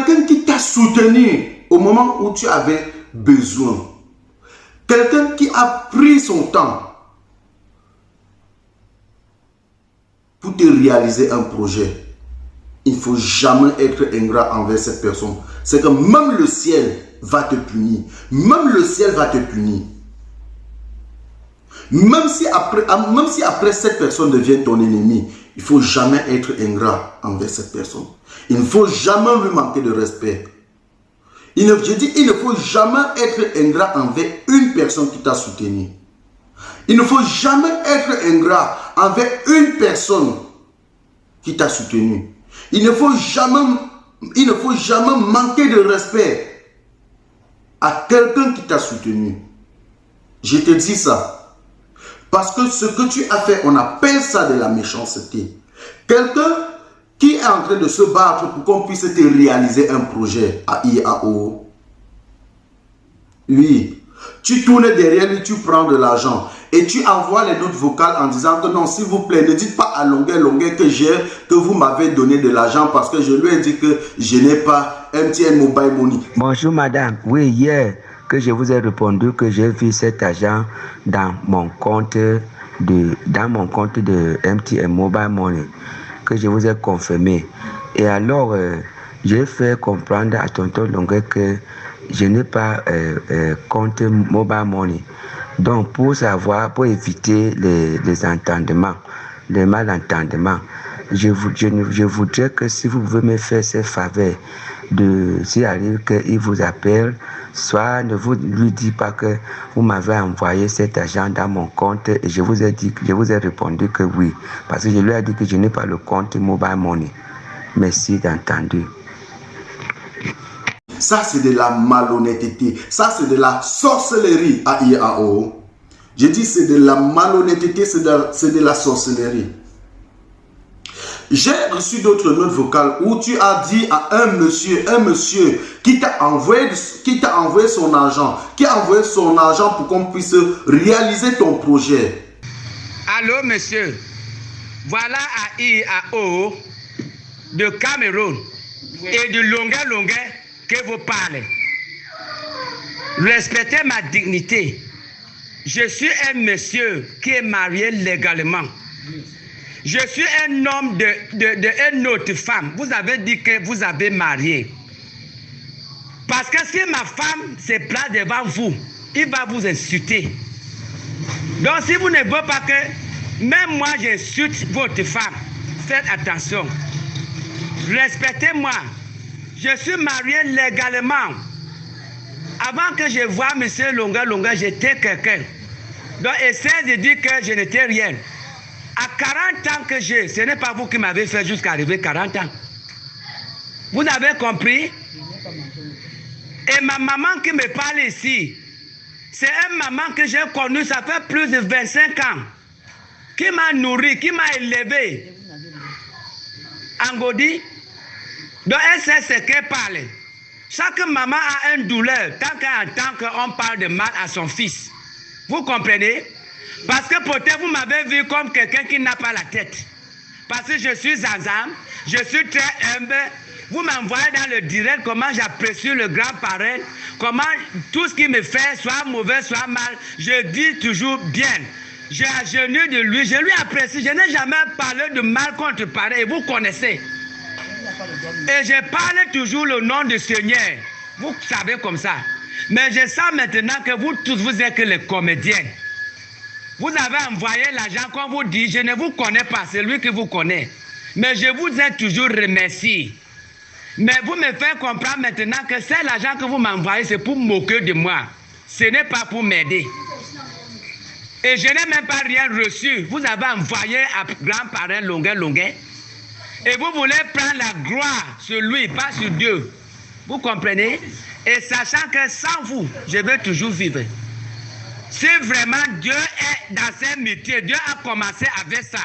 quelqu'un qui t'a soutenu au moment où tu avais besoin. Quelqu'un qui a pris son temps pour te réaliser un projet. Il ne faut jamais être ingrat envers cette personne. C'est que même le ciel va te punir. Même le ciel va te punir. Même si après cette personne devient ton ennemi, il ne faut jamais être ingrat envers cette personne. Il ne faut jamais lui manquer de respect. Je dis, il ne faut jamais être ingrat envers une personne qui t'a soutenu. Il ne faut jamais être ingrat envers une personne qui t'a soutenu. Il ne faut jamais manquer de respect à quelqu'un qui t'a soutenu. Je te dis ça. Parce que ce que tu as fait, on appelle ça de la méchanceté. Quelqu'un qui est en train de se battre pour qu'on puisse te réaliser un projet à IAO. Oui, tu tournes derrière lui, tu prends de l'argent et tu envoies les notes vocales en disant que non, s'il vous plaît, ne dites pas à longueur que vous m'avez donné de l'argent parce que je lui ai dit que je n'ai pas MTN Mobile Money. Bonjour madame, oui, hier que je vous ai répondu que j'ai vu cet argent dans mon compte de MTN Mobile Money, que je vous ai confirmé. Et alors, j'ai fait comprendre à tonton Longuet que je n'ai pas compte Mobile Money. Donc, pour éviter les entendements, les malentendements, je voudrais que si vous pouvez me faire ces faveurs, s'il arrive qu'il vous appelle, soit ne vous lui dites pas que vous m'avez envoyé cet argent dans mon compte et je vous ai répondu que oui, parce que je lui ai dit que je n'ai pas le compte Mobile Money. Merci d'entendre. Ça, c'est de la malhonnêteté. Ça, c'est de la sorcellerie à IAO. Je dis, c'est de la malhonnêteté, c'est de la sorcellerie. J'ai reçu d'autres notes vocales où tu as dit à un monsieur qui t'a envoyé son argent, pour qu'on puisse réaliser ton projet. Allô, monsieur. Voilà à IAO de Cameroun et de longueur que vous parlez. Respectez ma dignité. Je suis un monsieur qui est marié légalement. Je suis un homme d'une autre femme. Vous avez dit que vous avez marié. Parce que si ma femme se place devant vous, il va vous insulter. Donc si vous ne voulez pas que même moi j'insulte votre femme, faites attention. Respectez-moi. Je suis marié légalement. Avant que je voie M. Longa, j'étais quelqu'un. Donc essayez de dire que je n'étais rien. À 40 ans que j'ai, ce n'est pas vous qui m'avez fait jusqu'à arriver 40 ans. Vous avez compris? Et ma maman qui me parle ici, c'est une maman que j'ai connue, ça fait plus de 25 ans. Qui m'a nourri, qui m'a élevé. Angodi. Donc elle sait ce qu'elle parle. Chaque maman a une douleur tant qu'elle entend qu'on parle de mal à son fils. Vous comprenez? Parce que peut-être vous m'avez vu comme quelqu'un qui n'a pas la tête. Parce que je suis Zanzam, je suis très humble. Vous m'envoyez dans le direct comment j'apprécie le grand-parent, comment tout ce qui me fait, soit mauvais, soit mal, je dis toujours bien. J'ai agenouillé de lui, je lui apprécie. Je n'ai jamais parlé de mal contre parent, et vous connaissez. Et je parle toujours le nom du Seigneur. Vous savez comme ça. Mais je sens maintenant que vous tous, vous êtes que les comédiens. Vous avez envoyé l'argent, comme vous dites, je ne vous connais pas, c'est lui qui vous connaît. Mais je vous ai toujours remercié. Mais vous me faites comprendre maintenant que c'est l'argent que vous m'envoyez, c'est pour moquer de moi. Ce n'est pas pour m'aider. Et je n'ai même pas rien reçu. Vous avez envoyé à grand-parent Longuet. Et vous voulez prendre la gloire sur lui, pas sur Dieu. Vous comprenez? Et sachant que sans vous, je vais toujours vivre. Si vraiment Dieu est dans ses métiers, Dieu a commencé avec ça.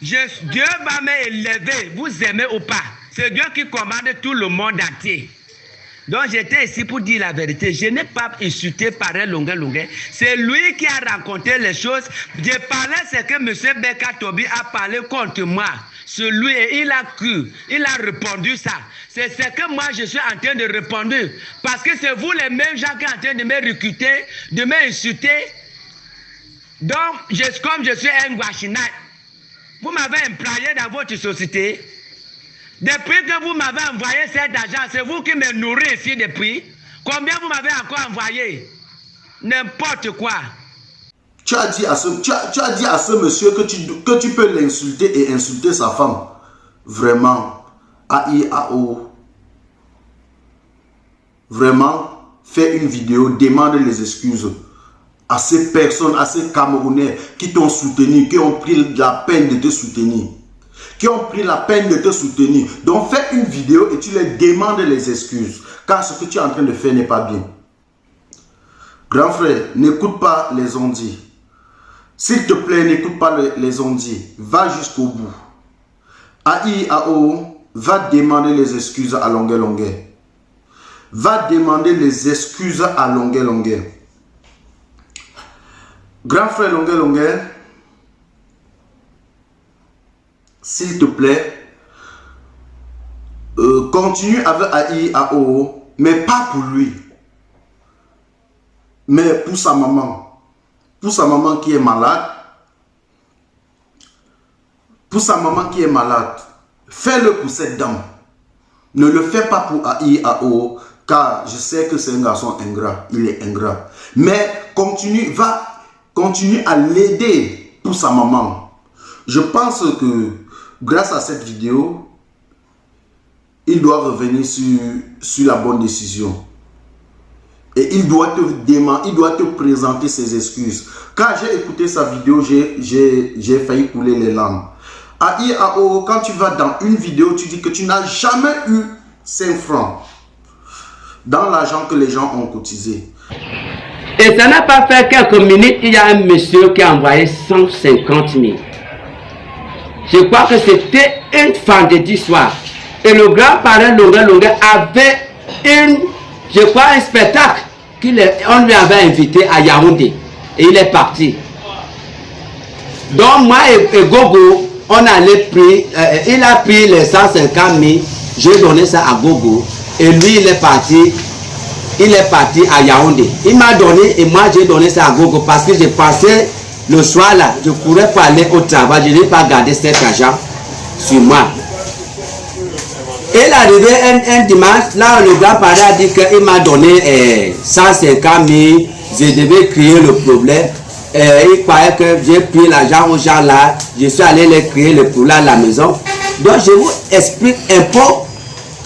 Dieu va m'élever, vous aimez ou pas. C'est Dieu qui commande tout le monde entier. Donc j'étais ici pour dire la vérité. Je n'ai pas insulté parrain Longuet. C'est lui qui a raconté les choses. J'ai parlé ce que M. Beka Tobi a parlé contre moi. sur lui et il a cru, il a répondu ça. C'est ce que moi je suis en train de répondre. Parce que c'est vous les mêmes gens qui sont en train de me recruter, de m'insulter. Donc, comme je suis un guachinat, vous m'avez employé dans votre société. Depuis que vous m'avez envoyé cet argent, c'est vous qui me nourrissez ici depuis. Combien vous m'avez encore envoyé? N'importe quoi. Tu as dit à ce monsieur que tu peux l'insulter et insulter sa femme. Vraiment. AIAO. Vraiment, fais une vidéo, demande les excuses à ces personnes, à ces Camerounais qui t'ont soutenu, qui ont pris la peine de te soutenir. Qui ont pris la peine de te soutenir. Donc fais une vidéo et tu les demandes les excuses. Car ce que tu es en train de faire n'est pas bien. Grand frère, n'écoute pas les ondits. S'il te plaît, n'écoute pas les ondits. Va jusqu'au bout. AIAO, va demander les excuses à longueur. Va demander les excuses à longueur. Grand frère longueur, s'il te plaît, continue avec AIAO, mais pas pour lui, mais pour sa maman. Pour sa maman qui est malade. Pour sa maman qui est malade. Fais-le pour cette dame. Ne le fais pas pour AIAO, car je sais que c'est un garçon ingrat. Il est ingrat. Mais continue à l'aider pour sa maman. Je pense que grâce à cette vidéo, il doit revenir sur la bonne décision. Et il doit te présenter ses excuses. Quand j'ai écouté sa vidéo, j'ai failli couler les larmes. AIAO, quand tu vas dans une vidéo, tu dis que tu n'as jamais eu 5 francs dans l'argent que les gens ont cotisé. Et ça n'a pas fait quelques minutes, il y a un monsieur qui a envoyé 150 000. Je crois que c'était une vendredi soir. Et le grand-parent Longueur avait un spectacle qu'on lui avait invité à Yaoundé. Et il est parti. Donc moi et Gogo, il a pris les 150 000, j'ai donné ça à Gogo. Et lui, il est parti à Yaoundé. Il m'a donné et moi j'ai donné ça à Gogo parce que j'ai passé le soir là, je courais pour aller au travail, je n'ai pas gardé cet argent sur moi. Il est arrivé un dimanche, là le grand-parent a dit qu'il m'a donné 150 000, je devais créer le problème. Il croyait que j'ai pris l'argent aux gens là, je suis allé les créer le problème à la maison. Donc je vous explique un peu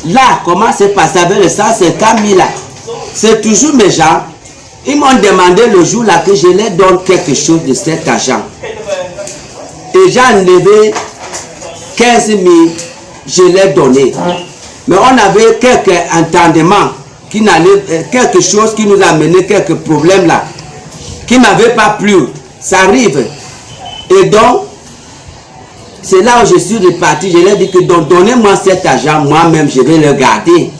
là comment c'est passé avec les 150 000 là. C'est toujours mes gens. Ils m'ont demandé le jour là que je leur donne quelque chose de cet argent. Et j'ai enlevé 15 000, je l'ai donné. Mais on avait quelques entendements, quelque chose qui nous a mené quelques problèmes là, qui ne m'avaient pas plu. Ça arrive. Et donc, c'est là où je suis reparti. Je leur ai dit que donnez-moi cet argent, moi-même je vais le garder.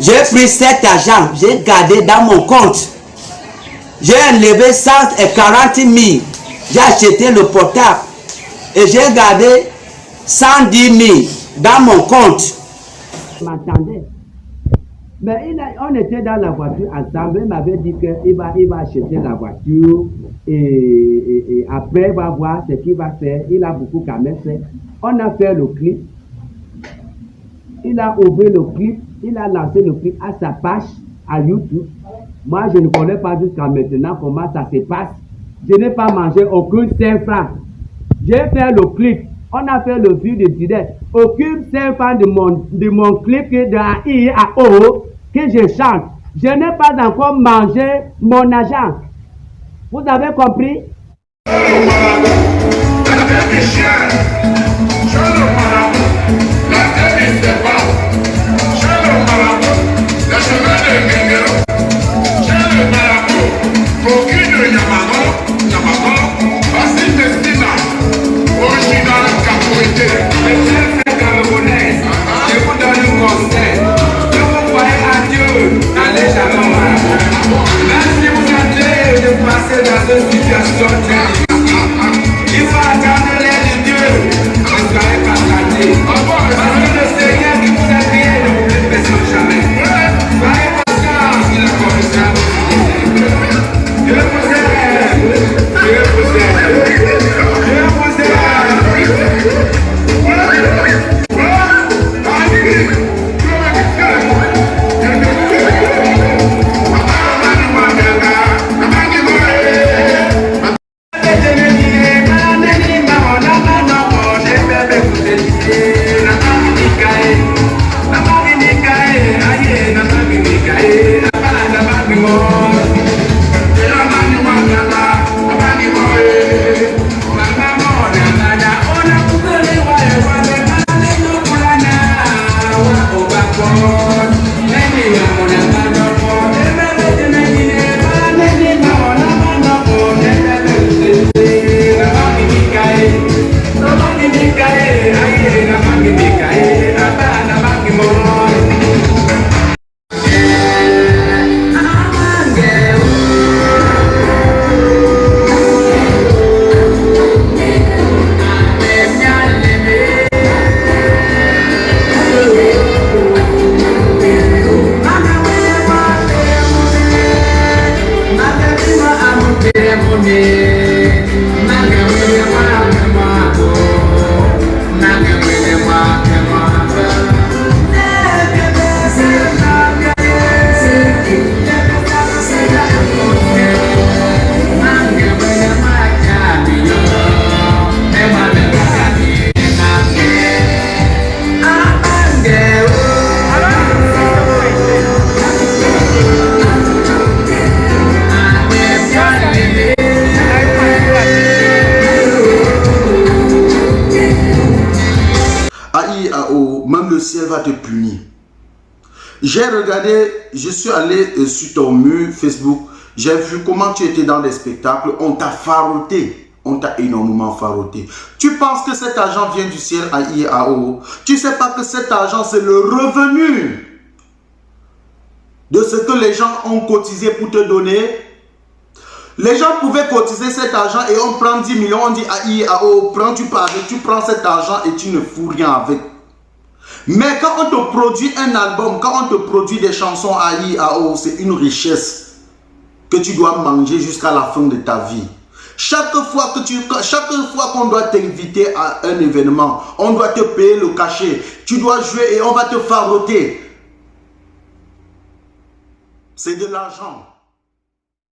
J'ai pris cet argent, j'ai gardé dans mon compte. J'ai enlevé 140 000. J'ai acheté le portable. Et j'ai gardé 110 000 dans mon compte. Je m'attendais. Mais on était dans la voiture ensemble. Il m'avait dit qu'il va acheter la voiture. Et après, il va voir ce qu'il va faire. Il a beaucoup quand même fait. On a fait le clip. Il a ouvert le clip. Il a lancé le clip à sa page à YouTube. Moi, je ne connais pas jusqu'à maintenant comment ça se passe. Je n'ai pas mangé aucun 5 francs. J'ai fait le clip. On a fait le vue de direct. Aucun 5 francs de mon clip de AIAO que je chante. Je n'ai pas encore mangé mon argent. Vous avez compris? Dans une situation, il faut attendre l'aide de Dieu. même le ciel va te punir. J'ai regardé, je suis allé sur ton mur Facebook, j'ai vu comment tu étais dans des spectacles, on t'a faroté, on t'a énormément faroté. Tu penses que cet argent vient du ciel à IAO? Tu sais pas que cet argent c'est le revenu de ce que les gens ont cotisé pour te donner. Les gens pouvaient cotiser cet argent et on prend 10 millions, on dit à IAO, tu prends cet argent et tu ne fous rien avec. Mais quand on te produit un album, quand on te produit des chansons à IAO, c'est une richesse que tu dois manger jusqu'à la fin de ta vie. Chaque fois qu'on doit t'inviter à un événement, on doit te payer le cachet. Tu dois jouer et on va te faroter. C'est de l'argent.